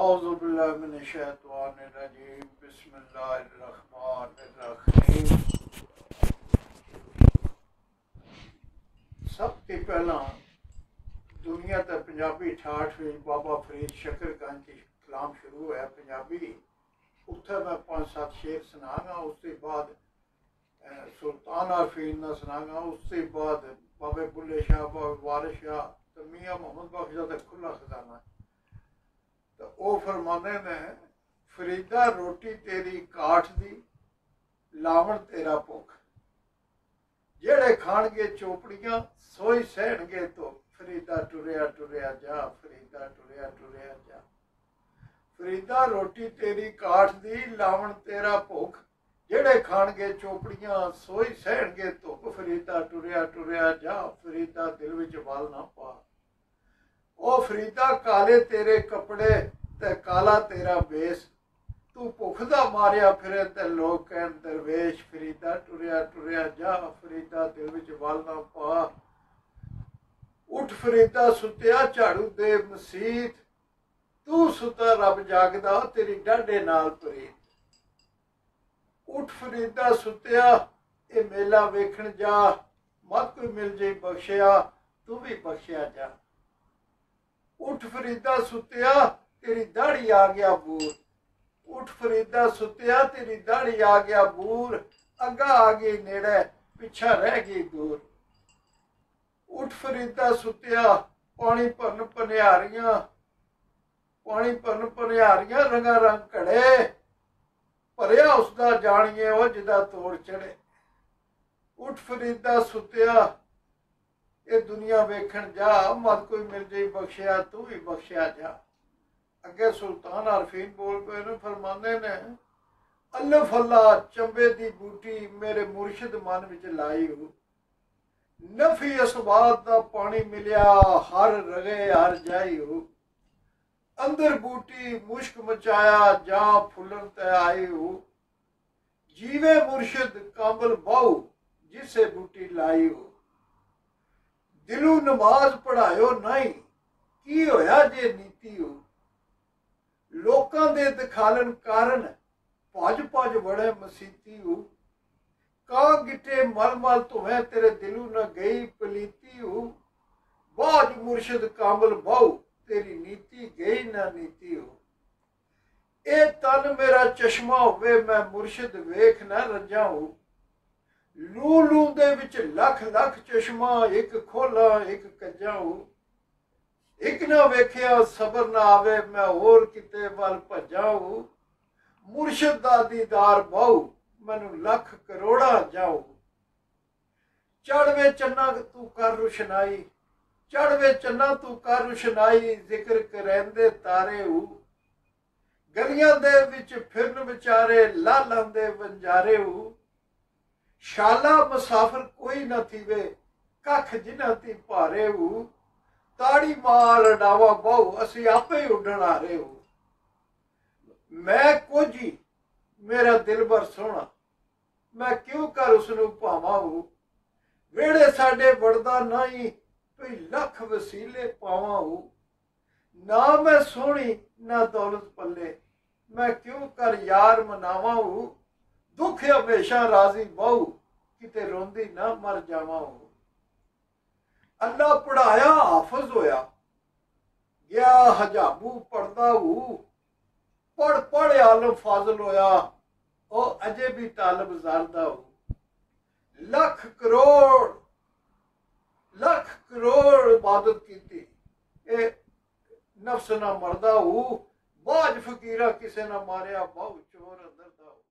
औज़ुबिल्लाहिमिनश्शैतानिर्रजीम बिस्मिल्लाहिर्रहमानिर्रहीम। सब तो पहला दुनिया तो पंजाबी ठाठ हुई बाबा फरीद शकरगंज की कलाम शुरू होया पंजाबी। उत्थे मैं 5-7 शेर सुनागा। उसके बाद सुल्तान आरफीन का सुनागा। उसके बाद बाबे बुल्ले शाह, बाबे वारिस शाह तो मियाँ मोहम्मद बख्श का खुला खजाना। तो वह फरमाने ने, फरीदा रोटी तेरी काठ दी, लावण तेरा भुख, जेड़े खाणगे चोपड़ियां सोई सहणगे तो। फरीदा टुरिया टुरिया जा, फरीदा टुरिया टुरिया जा। फरीदा रोटी तेरी काठ दी, लावण तेरा भुख, जेड़े खाणगे चोपड़ियां सोई सहणगे धुख। फरीदा टुरिया टुरिया जा, फरीदा दिल विच वल ना पा। ओ फरीदा काले तेरे कपड़े ते काला तेरा बेस, तू भुख दा मारिया फिरे ते लोग कहन दरवेश। फरीदा टुरिया टुरिया जा, फरीदा दिल विच वल ना पा। उठ फरीदा सुत्या झाड़ू दे मसीत, तू सुता रब जागदा तेरी डाढे नाल प्रीत। उठ फरीदा सुत्या ए मेला वेखण जा, मत कोई मिल जाई बख्शिया, तू भी बख्शिया जा। उठ फरीदा सुत्या तेरी दाढ़ी आ गया बूर, उठ फरीदा सुत्या तेरी दाढ़ी आ गया बूर। अग्गा आ गई नेड़े पिछा रह गई दूर। उठ फरीदा सुत्या पानी भरन पनिहारियां, पानी भरन पनिहारियां रंगा रंग घड़े, भरिया उसदा जानिए वो जिदा तोड़ चढ़े। उठ फरीदा सुत्या ये दुनिया वेखण जा, मत कोई मिल जाई बख्शिया, तू भी बख्शिया जा। अगे सुल्तान आरफीन बोल पे ने, फरमाने ने, अल्लाह फल्ला चंबे दी बूटी मेरे मुर्शिद मन विच लाई हो। नफी असबाद दा पानी मिलिया हर रगे हर जाई हो। अंदर बूटी मुश्क मचाया जा फुलन ते आई हो। जीवे मुर्शिद काबल बाहू जिसे बूटी लाई हो। दिलू नमाज पढ़ायो नहीं, की होया जे नीति हो। लोकां दे दिखालन कारण भज भज बड़े मसीती हो। कां गिटे मल मल धुएं तेरे दिलू न गई पलीती हो। बाज मुर्शिद कामल बाहू तेरी नीति गई ना नीति हो। ए तन मेरा चश्मा होवे मैं मुर्शिद वेख न रजा हो। लू लू दे विच लख लख चश्मा, एक खोला एक कज्जा हो। एक ना वेखिया सबर ना आवे मैं होर किते वल भजा हो। मुर्शिद दा दीदार बाहू मैनू लख करोड़ा जाओ। चढ़वे चन्ना तू कर रुशनाई, चढ़वे चन्ना तू कर रुशनाई, जिक्र करैंदे तारे हो। गलियां दे विच फिरन विचारे लालां दे वंजारे हो। शाला मुसाफिर कोई न थीवे, कख जिन्हां ती भारे हो। ताड़ी मार डावा बाहू असी आपे ही उड्डण हारे हो। मैं कुछ ही मेरा दिल भर सोहना, मैं क्यों कर उसनू भावां हो। वेड़े साडे वड़दा नहीं कोई लख वसीले पावां हो। ना मैं सोहनी ना दौलत पल्ले, मैं क्यों कर यार मनावां हो। दुख हमेशा राजी बाहू किते रोंदी ना मर जावां हो। अल्लाह पढ़ाया हाफज होया, गया हजाबू पढ़दा हो। पढ़ पढ़ आलम फाजल होया, ओ अजे भी तालब ज़ारदा हो। लख करोड़ इबादत कीती, ए नफ्स ना मरदा हो। बाज फकीरा किसे ना मारिया, बहु चोर अंदर दा हो।